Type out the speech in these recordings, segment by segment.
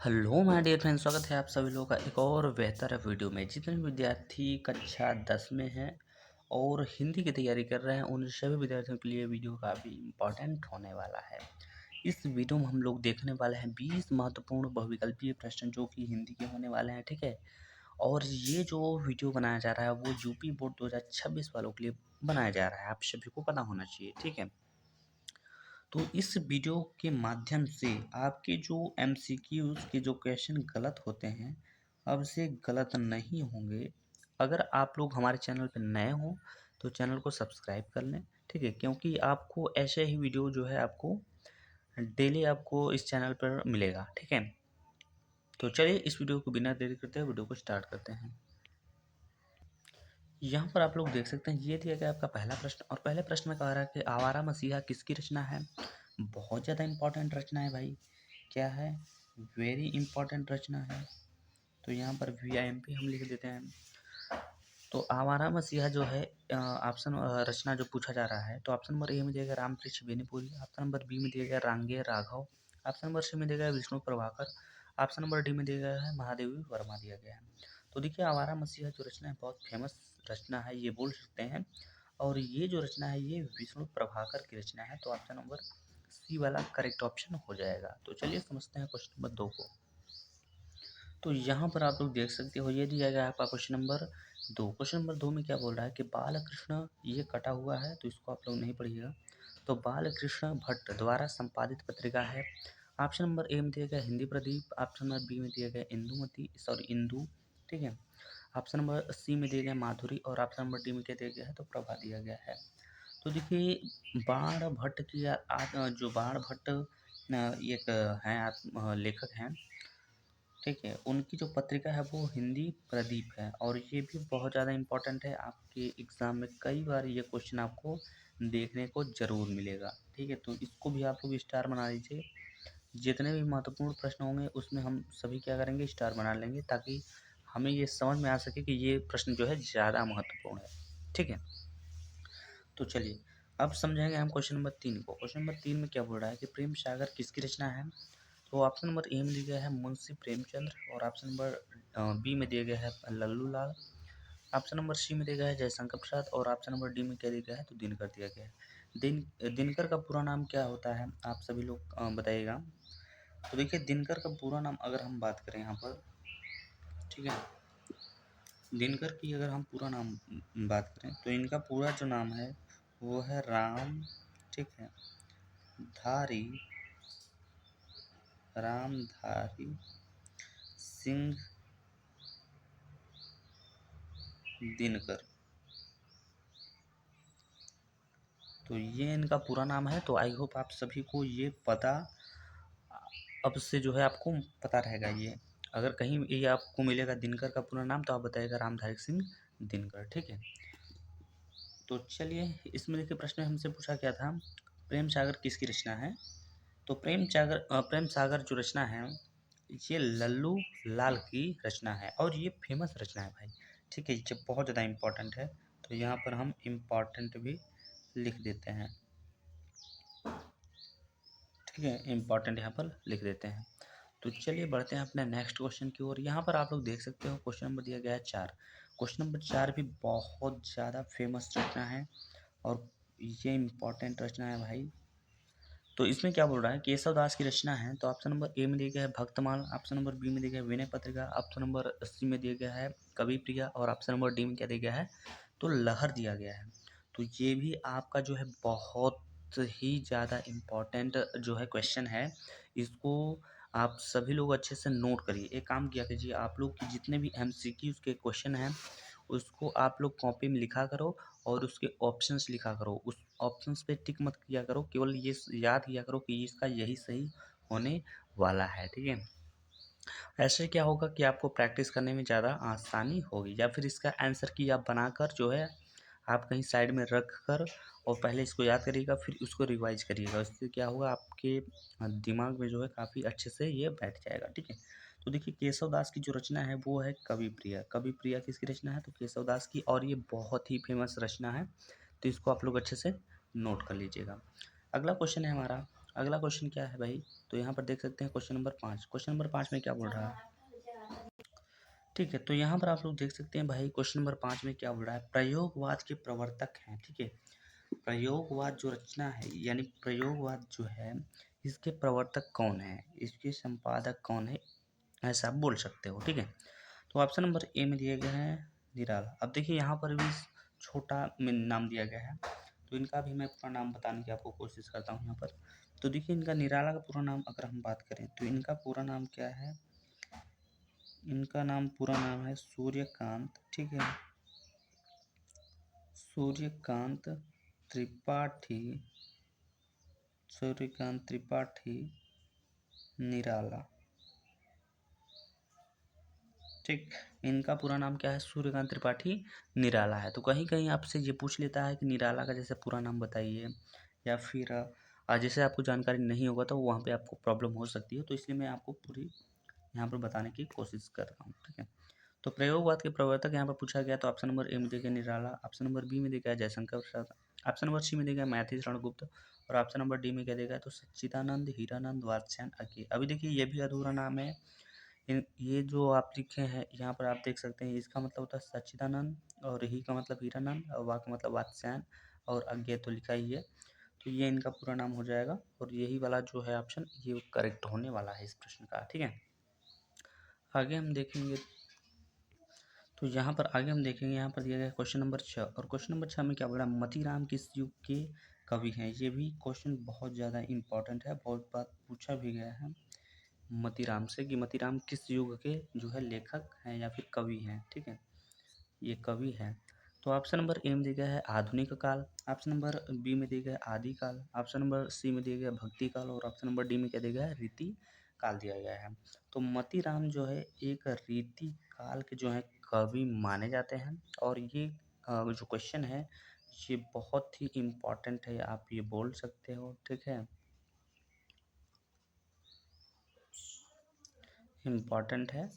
Hello my dear friends, स्वागत है आप सभी लोगों का एक और बेहतर वीडियो में। जितने भी विद्यार्थी कक्षा 10 में हैं और हिंदी की तैयारी कर रहे हैं, उन सभी विद्यार्थियों के लिए वीडियो काफ़ी इम्पोर्टेंट होने वाला है। इस वीडियो में हम लोग देखने वाले हैं 20 महत्वपूर्ण बहुविकल्पीय प्रश्न जो कि हिंदी के होने वाले हैं, ठीक है। और ये जो वीडियो बनाया जा रहा है वो यूपी बोर्ड 2026 वालों के लिए बनाया जा रहा है, आप सभी को पता होना चाहिए, ठीक है। तो इस वीडियो के माध्यम से आपके जो एमसीक्यूज़ के जो क्वेश्चन गलत होते हैं, अब से गलत नहीं होंगे। अगर आप लोग हमारे चैनल पर नए हों तो चैनल को सब्सक्राइब कर लें, ठीक है, क्योंकि आपको ऐसे ही वीडियो जो है आपको डेली आपको इस चैनल पर मिलेगा, ठीक है। तो चलिए इस वीडियो को बिना देरी करते हुए वीडियो को स्टार्ट करते हैं। यहाँ पर आप लोग देख सकते हैं, ये दिया गया आपका पहला प्रश्न और पहले प्रश्न में कह रहा है कि आवारा मसीहा किसकी रचना है। बहुत ज़्यादा इंपॉर्टेंट रचना है भाई। क्या है? वेरी इंपॉर्टेंट रचना है। तो यहाँ पर VIMP हम लिख देते हैं। तो आवारा मसीहा जो है ऑप्शन रचना जो पूछा जा रहा है, तो ऑप्शन नंबर ए में दिया गया Ramkrishna Benipuri, option number B में दिया गया रांगे राघव, ऑप्शन नंबर सी में दिया गया Vishnu Prabhakar, option number D में दिया गया है महादेवी वर्मा दिया गया है। तो देखिए आवारा मसीहा जो रचना है बहुत फेमस रचना है, ये बोल सकते हैं। और ये जो रचना है ये विष्णु प्रभाकर की रचना है। तो ऑप्शन नंबर सी वाला करेक्ट ऑप्शन हो जाएगा। तो चलिए समझते हैं क्वेश्चन नंबर 2 को। तो यहाँ पर आप लोग देख सकते हो, ये दिया गया है आपका क्वेश्चन नंबर 2। क्वेश्चन नंबर 2 में क्या बोल रहा है कि बालकृष्ण, ये कटा हुआ है तो इसको आप लोग नहीं पढ़िएगा। तो बालकृष्ण भट्ट द्वारा संपादित पत्रिका है। ऑप्शन नंबर ए में दिया गया Hindi Pradeep, option number B में दिया गया इंदुमती सॉरी इंदू, ठीक है। ऑप्शन नंबर सी में दिया गया माधुरी और ऑप्शन नंबर डी में क्या दिया गया है, तो प्रभा दिया गया है। तो देखिए बाण भट्ट की जो बाण भट्ट एक हैं लेखक हैं, ठीक है, उनकी जो पत्रिका है वो हिंदी प्रदीप है। और ये भी बहुत ज़्यादा इम्पोर्टेंट है, आपके एग्ज़ाम में कई बार ये क्वेश्चन आपको देखने को ज़रूर मिलेगा, ठीक है। तो इसको भी आप लोग स्टार बना लीजिए। जितने भी महत्वपूर्ण प्रश्न होंगे उसमें हम सभी क्या करेंगे, स्टार बना लेंगे, ताकि हमें ये समझ में आ सके कि ये प्रश्न जो है ज़्यादा महत्वपूर्ण है, ठीक है। तो चलिए अब समझेंगे हम क्वेश्चन नंबर 3 को। क्वेश्चन नंबर 3 में क्या बोल रहा है कि प्रेम सागर किसकी रचना है। तो ऑप्शन नंबर ए में दिया गया है मुंशी प्रेमचंद्र और ऑप्शन नंबर बी में दिया गया है लल्लू लाल, ऑप्शन नंबर सी में दिया गया है जयशंकर प्रसाद और ऑप्शन नंबर डी में क्या दिया गया है, तो दिनकर दिया गया है। दिनकर का पूरा नाम क्या होता है, आप सभी लोग बताइएगा। तो देखिए दिनकर का पूरा नाम अगर हम बात करें यहाँ पर, ठीक है, दिनकर की अगर हम पूरा नाम बात करें तो इनका पूरा जो नाम है वो है राम, ठीक है, धारी रामधारी सिंह दिनकर। तो ये इनका पूरा नाम है। तो आई होप आप सभी को ये पता अब से जो है आपको पता रहेगा। ये अगर कहीं ये आपको मिलेगा दिनकर का पूरा नाम तो आप बताइएगा रामधारी सिंह दिनकर, ठीक है। तो चलिए इसमें देखिए प्रश्न हमसे पूछा क्या था, प्रेम सागर किसकी रचना है। तो प्रेम सागर जो रचना है ये लल्लू लाल की रचना है और ये फेमस रचना है भाई, ठीक है। ये बहुत ज़्यादा इम्पोर्टेंट है, तो यहाँ पर हम इम्पोर्टेंट भी लिख देते हैं, ठीक है, इम्पॉर्टेंट यहाँ पर लिख देते हैं। तो चलिए बढ़ते हैं अपने नेक्स्ट क्वेश्चन की ओर। यहाँ पर आप लोग देख सकते हो क्वेश्चन नंबर दिया गया है 4। क्वेश्चन नंबर 4 भी बहुत ज़्यादा फेमस रचना है और ये इम्पॉर्टेंट रचना है भाई। तो इसमें क्या बोल रहा है, केशव दास की रचना है। तो ऑप्शन नंबर ए में दिया गया है भक्तमाल, ऑप्शन नंबर बी में दिया गया है Vinay Patrika, option number C में दिया गया है कवि प्रिया और ऑप्शन नंबर डी में क्या दिया गया है, तो लहर दिया गया है। तो ये भी आपका जो है बहुत ही ज़्यादा इम्पोर्टेंट जो है क्वेश्चन है। इसको आप सभी लोग अच्छे से नोट करिए। एक काम किया कीजिए, आप लोग की जितने भी MCQs के क्वेश्चन हैं उसको आप लोग कॉपी में लिखा करो और उसके ऑप्शंस लिखा करो। उस ऑप्शंस पे टिक मत किया करो, केवल ये याद किया करो कि इसका यही सही होने वाला है, ठीक है। ऐसे क्या होगा कि आपको प्रैक्टिस करने में ज़्यादा आसानी होगी। या फिर इसका आंसर की आप बनाकर जो है आप कहीं साइड में रख कर और पहले इसको याद करिएगा फिर उसको रिवाइज करिएगा। इससे क्या होगा, आपके दिमाग में जो है काफ़ी अच्छे से ये बैठ जाएगा, ठीक है। तो देखिए केशव दास की जो रचना है वो है कवि प्रिया। कवि प्रिया किसकी रचना है, तो केशव दास की, और ये बहुत ही फेमस रचना है। तो इसको आप लोग अच्छे से नोट कर लीजिएगा। अगला क्वेश्चन है हमारा अगला क्वेश्चन क्या है भाई, तो यहाँ पर देख सकते हैं क्वेश्चन नंबर 5। क्वेश्चन नंबर 5 में क्या बोल रहा है, ठीक है। तो यहाँ पर आप लोग देख सकते हैं भाई क्वेश्चन नंबर 5 में क्या बोल रहा है, प्रयोगवाद के प्रवर्तक हैं, ठीक है। प्रयोगवाद जो रचना है यानी प्रयोगवाद जो है इसके प्रवर्तक कौन है, इसके संपादक कौन है, ऐसा आप बोल सकते हो, ठीक है। तो ऑप्शन नंबर ए में दिए गए हैं निराला। अब देखिए यहाँ पर भी छोटा में नाम दिया गया है, तो इनका भी मैं पूरा नाम बताने की आपको कोशिश करता हूँ यहाँ पर। तो देखिए इनका निराला का पूरा नाम अगर हम बात करें तो इनका पूरा नाम क्या है, इनका नाम पूरा नाम है सूर्यकांत, ठीक है, सूर्यकांत त्रिपाठी, सूर्यकांत त्रिपाठी निराला, ठीक। इनका पूरा नाम क्या है, सूर्यकांत त्रिपाठी निराला है। तो कहीं कहीं आपसे ये पूछ लेता है कि निराला का जैसे पूरा नाम बताइए, या फिर जैसे आपको जानकारी नहीं होगा तो वहाँ पे आपको प्रॉब्लम हो सकती है, तो इसलिए मैं आपको पूरी यहाँ पर बताने की कोशिश कर रहा हूँ, ठीक है। तो प्रयोगवाद के प्रवर्तक यहाँ पर पूछा गया, तो ऑप्शन नंबर ए में देखा निराला, ऑप्शन नंबर बी में देखा Jaishankar Prasad, option number C में देखा मैथिली शरण गुप्त, और ऑप्शन नंबर डी में क्या देखा है तो सच्चिदानंद हीरानंद वात्स्यायन अज्ञे। अभी देखिए ये भी अधूरा नाम है, ये जो आप लिखे हैं यहाँ पर आप देख सकते हैं, इसका मतलब होता है सच्चिदानंद, और ही का मतलब हीरानंद, और वा का मतलब वात्स्यायन, और अज्ञे तो लिखा ही है, तो ये इनका पूरा नाम हो जाएगा, और यही वाला जो है ऑप्शन ये करेक्ट होने वाला है इस प्रश्न का, ठीक है। आगे हम देखेंगे, तो यहाँ पर आगे हम देखेंगे, यहाँ पर दिया गया क्वेश्चन नंबर 6, और क्वेश्चन नंबर 6 में क्या बोल रहा है, मतीराम किस युग के कवि हैं। ये भी क्वेश्चन बहुत ज़्यादा इंपॉर्टेंट है, बहुत बार पूछा भी गया है मतीराम से कि मतीराम किस युग के जो है लेखक हैं या फिर कवि हैं, ठीक है, ये कवि है। तो ऑप्शन नंबर ए में दिया गया है आधुनिक काल, ऑप्शन नंबर बी में दिया गया है आदि काल, ऑप्शन नंबर सी में दिया गया है भक्ति काल, और ऑप्शन नंबर डी में क्या दिया गया है रीति काल दिया गया है। तो मतीराम जो है एक रीति काल के जो है कवि माने जाते हैं, और ये जो क्वेश्चन है ये बहुत ही इम्पोर्टेंट है, आप ये बोल सकते हो, ठीक है, इम्पॉर्टेंट है।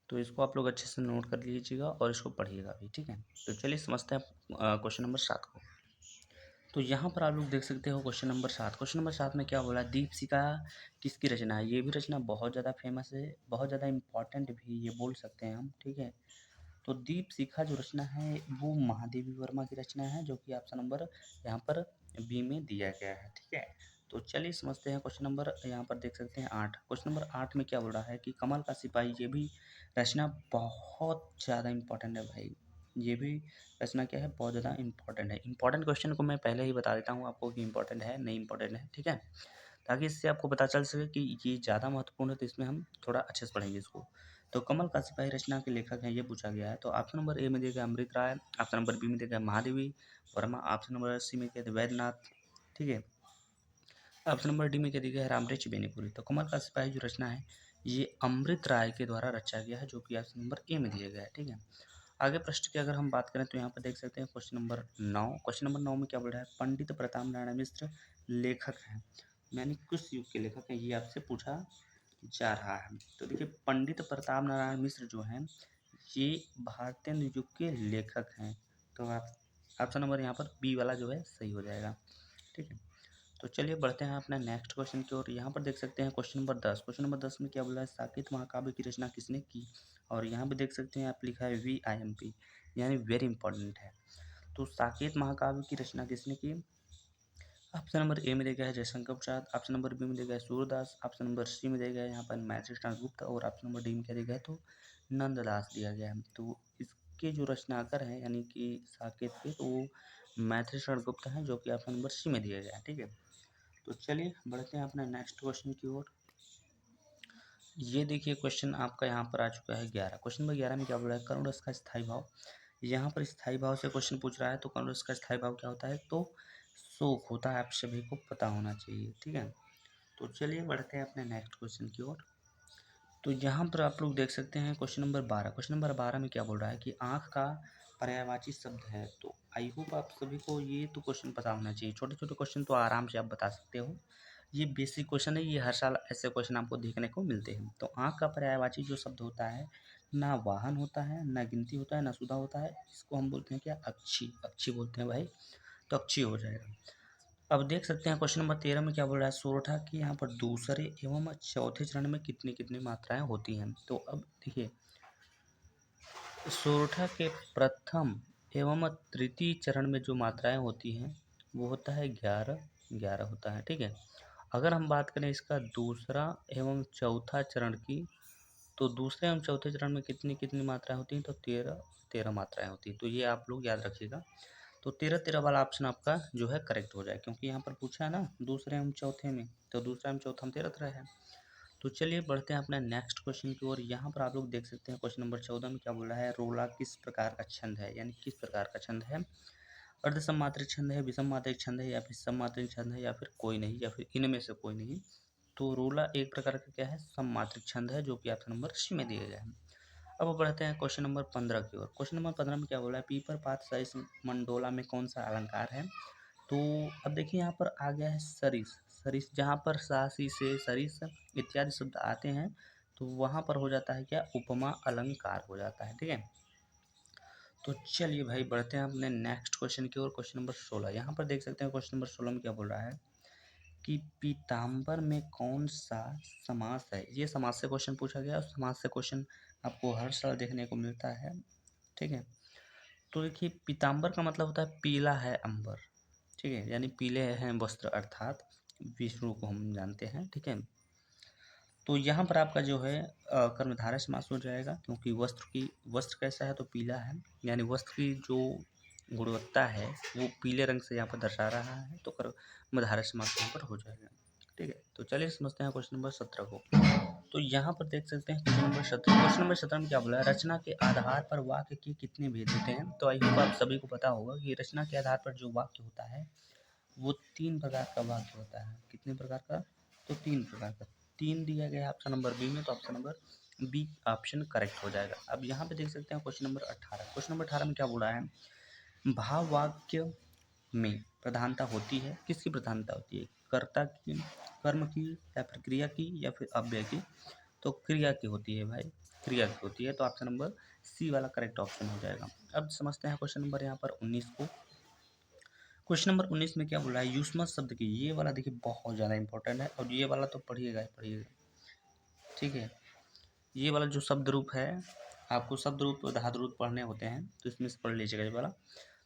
तो इसको आप लोग अच्छे से नोट कर लीजिएगा और इसको पढ़िएगा भी, ठीक है। तो चलिए समझते हैं क्वेश्चन नंबर 7 को। तो यहाँ पर आप लोग देख सकते हो क्वेश्चन नंबर 7। क्वेश्चन नंबर 7 में क्या बोला, दीपशिखा किसकी रचना है। ये भी रचना बहुत ज़्यादा फेमस है, बहुत ज़्यादा इम्पॉर्टेंट भी ये बोल सकते हैं हम, ठीक है। तो दीपशिखा जो रचना है वो महादेवी वर्मा की रचना है, जो कि ऑप्शन नंबर यहाँ पर बी में दिया गया है, ठीक है। तो चलिए समझते हैं क्वेश्चन नंबर यहाँ पर देख सकते हैं 8। क्वेश्चन नंबर 8 में क्या बोल रहा है कि कमल का सिपाही, ये भी रचना बहुत ज़्यादा इंपॉर्टेंट है भाई, ये भी रचना क्या है बहुत ज़्यादा इंपॉर्टेंट है। इंपॉर्टेंट क्वेश्चन को मैं पहले ही बता देता हूँ आपको कि इंपॉर्टेंट है नहीं इंपॉर्टेंट है, ठीक है, ताकि इससे आपको पता चल सके कि ये ज़्यादा महत्वपूर्ण है, तो इसमें हम थोड़ा अच्छे से पढ़ेंगे इसको। तो कमल का सिपाही रचना के लेखक हैं ये पूछा गया है, तो ऑप्शन नंबर ए में दिया गया Amrit Rai, option number B में दिया गया Mahadevi Verma, option number C में क्या दिया वैद्यनाथ, ठीक है, ऑप्शन नंबर डी में क्या दिया गया है रामरेच बेनीपुरी। तो कमल का सिपाही जो रचना है ये अमृत राय के द्वारा रचा गया है, जो कि ऑप्शन नंबर ए में दिया गया है, ठीक है। आगे प्रश्न की अगर हम बात करें तो यहाँ पर देख सकते हैं क्वेश्चन नंबर 9। क्वेश्चन नंबर 9 में क्या बोल रहा है, पंडित प्रताप नारायण मिश्र लेखक हैं, यानी किस युग के लेखक हैं ये आपसे पूछा जा रहा है। तो देखिए पंडित प्रताप नारायण मिश्र जो हैं ये भारतेंद्र युग के लेखक हैं, तो आप ऑप्शन नंबर यहाँ पर बी वाला जो है सही हो जाएगा, ठीक है। तो चलिए बढ़ते हैं अपना नेक्स्ट क्वेश्चन की ओर। यहाँ पर देख सकते हैं क्वेश्चन नंबर 10। क्वेश्चन नंबर 10 में क्या बोला है, साकेत महाकाव्य की रचना किसने की, और यहाँ पे देख सकते हैं आप लिखा है VIMP, यानी वेरी इंपॉर्टेंट है। तो साकेत महाकाव्य की रचना किसने की, ऑप्शन नंबर ए में दिया गया है Jaishankar Prasad, option number B में दिया गया है सूरदास, ऑप्शन नंबर सी में दिया गया है यहाँ पर मैथिली गुप्त, और ऑप्शन नंबर डी में क्या दिया गया है तो नंददास दिया गया है। तो इसके जो रचनाकार हैं यानी कि साकेत के, तो वो मैथिली गुप्त हैं, जो कि ऑप्शन नंबर सी में दिया गया है, ठीक है। तो चलिए बढ़ते हैं अपना नेक्स्ट क्वेश्चन की ओर। ये देखिए क्वेश्चन आपका यहाँ पर आ चुका है 11। क्वेश्चन नंबर 11 में क्या बोल रहा है, करुण रस का स्थायी भाव। यहाँ पर स्थायी भाव से क्वेश्चन पूछ रहा है, तो करुण रस का स्थायी भाव क्या होता है, तो शोक होता है, आप सभी को पता होना चाहिए, ठीक है। तो चलिए बढ़ते हैं अपने नेक्स्ट क्वेश्चन की ओर। तो यहाँ पर आप लोग देख सकते हैं क्वेश्चन नंबर 12। क्वेश्चन नंबर 12 में क्या बोल रहा है कि आँख का पर्यायवाची शब्द है। तो आई होप आप सभी को ये तो क्वेश्चन पता होना चाहिए, छोटे छोटे क्वेश्चन तो आराम से आप बता सकते हो, ये बेसिक क्वेश्चन है, ये हर साल ऐसे क्वेश्चन आपको देखने को मिलते हैं। तो आँख का पर्यायवाची जो शब्द होता है, ना वाहन होता है, ना गिनती होता है, ना सुधा होता है, इसको हम बोलते हैं क्या, अक्षी, अक्षी बोलते हैं भाई, तो अक्षी हो जाएगा। अब देख सकते हैं क्वेश्चन नंबर 13 में क्या बोल रहा है, सोरठा की यहाँ पर दूसरे एवं चौथे चरण में कितनी कितनी मात्राएं होती हैं। तो अब देखिए, सोरठा के प्रथम एवं तृतीय चरण में जो मात्राएं होती हैं वो होता है 11 होता है। ठीक है, अगर हम बात करें इसका दूसरा एवं चौथा चरण की, तो दूसरे एवं चौथे चरण में कितनी कितनी मात्राएं होती हैं, तो 13 मात्राएं होती हैं। तो ये आप लोग याद रखिएगा। तो 13 वाला ऑप्शन आपका जो है करेक्ट हो जाए, क्योंकि यहाँ पर पूछा है ना दूसरे एवं चौथे में, तो दूसरा एवं चौथा में 13 है। तो चलिए बढ़ते हैं अपने नेक्स्ट क्वेश्चन की ओर। यहाँ पर आप लोग देख सकते हैं क्वेश्चन नंबर 14 में क्या बोल रहा है, रोला किस प्रकार का छंद है, यानी किस प्रकार का छंद है। अर्ध सम्मात्रिक छंद है, विषम मात्रिक छंद है, या फिर सम्मात्रिक छंद है, या फिर कोई नहीं, या फिर इनमें से कोई नहीं। तो रोला एक प्रकार का क्या है, सम्मात्रिक छंद है, जो कि ऑप्शन नंबर सी में दिया गया है। अब बढ़ते हैं क्वेश्चन नंबर 15 की ओर। क्वेश्चन नंबर 15 में क्या बोला है, पीपर पात सरिस मंडोला में कौन सा अलंकार है। तो अब देखिए यहाँ पर आ गया है सरिस। सरिस जहाँ पर सासी से सरिस इत्यादि शब्द आते हैं, तो वहाँ पर हो जाता है क्या, उपमा अलंकार हो जाता है। ठीक है, तो चलिए भाई बढ़ते हैं अपने नेक्स्ट क्वेश्चन की ओर। क्वेश्चन नंबर 16, यहाँ पर देख सकते हैं क्वेश्चन नंबर 16 में क्या बोल रहा है कि पीताम्बर में कौन सा समास है। ये समास से क्वेश्चन पूछा गया, और समास से क्वेश्चन आपको हर साल देखने को मिलता है। ठीक है, तो देखिए पीताम्बर का मतलब होता है पीला है अंबर। ठीक है, यानी पीले हैं वस्त्र, अर्थात विष्णु को हम जानते हैं। ठीक है, तो यहाँ पर आपका जो है कर्मधारय समास हो जाएगा, क्योंकि वस्त्र कैसा है, तो पीला है, यानी वस्त्र की जो गुणवत्ता है वो पीले रंग से यहाँ पर दर्शा रहा है, तो कर्मधारय समास यहाँ पर हो जाएगा। ठीक है, तो चलिए समझते हैं क्वेश्चन नंबर 17 को। तो यहाँ पर देख सकते हैं क्वेश्चन नंबर 17 में क्या बोला है, रचना के आधार पर वाक्य के कितने भेद होते हैं। तो आई होप आप सभी को पता होगा कि रचना के आधार पर जो वाक्य होता है वो 3 प्रकार का वाक्य होता है। कितने प्रकार का, तो 3 प्रकार का। 3 दिया गया है ऑप्शन नंबर बी में, तो option number B option correct हो जाएगा। अब यहाँ पे देख सकते हैं क्वेश्चन नंबर 18। क्वेश्चन नंबर 18 में क्या बोला है, भाव वाक्य में प्रधानता होती है, किसकी प्रधानता होती है, कर्ता की, कर्म की, या फिर क्रिया की, या फिर अव्यय की। तो क्रिया की होती है भाई, क्रिया की होती है, तो ऑप्शन नंबर सी वाला करेक्ट ऑप्शन हो जाएगा। अब समझते हैं क्वेश्चन नंबर यहाँ पर 19 को। क्वेश्चन नंबर 19 में क्या बोला है, युष्मत शब्द की, ये वाला देखिए बहुत ज़्यादा इंपॉर्टेंट है, और ये वाला तो पढ़िएगा ही पढ़िएगा। ठीक है, ये वाला जो शब्द रूप है, आपको शब्द रूप धातु रूप पढ़ने होते हैं, तो इसमें से पढ़ लीजिएगा ये वाला।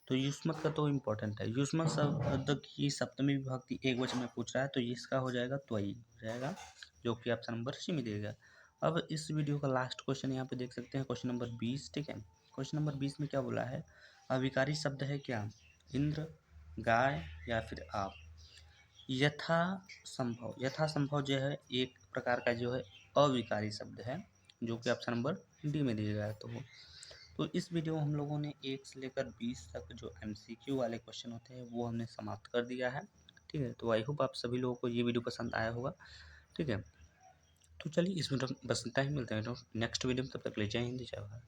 तो युष्मत का तो इम्पोर्टेंट है। युष्मत शब्द की सप्तमी विभक्ति एक वचन में पूछ रहा है, तो इसका हो जाएगा त्वयी हो जाएगा, जो कि ऑप्शन नंबर सी में दिएगा। अब इस वीडियो का लास्ट क्वेश्चन यहाँ पे देख सकते हैं, क्वेश्चन नंबर 20। ठीक है, क्वेश्चन नंबर 20 में क्या बोला है, अविकारी शब्द है क्या, इंद्र, गाय, या फिर आप। यथा संभव जो है एक प्रकार का जो है अविकारी शब्द है, जो कि ऑप्शन नंबर डी में दिया गया है। तो इस वीडियो में हम लोगों ने 1 से लेकर 20 तक जो MCQ वाले क्वेश्चन होते हैं वो हमने समाप्त कर दिया है। ठीक है, तो आई होप आप सभी लोगों को ये वीडियो पसंद आया होगा। ठीक है, तो चलिए इस वीडियो में बस इतना ही, मिलते हैं नेक्स्ट वीडियो में, तब तक ले जय हिंद जय भारत।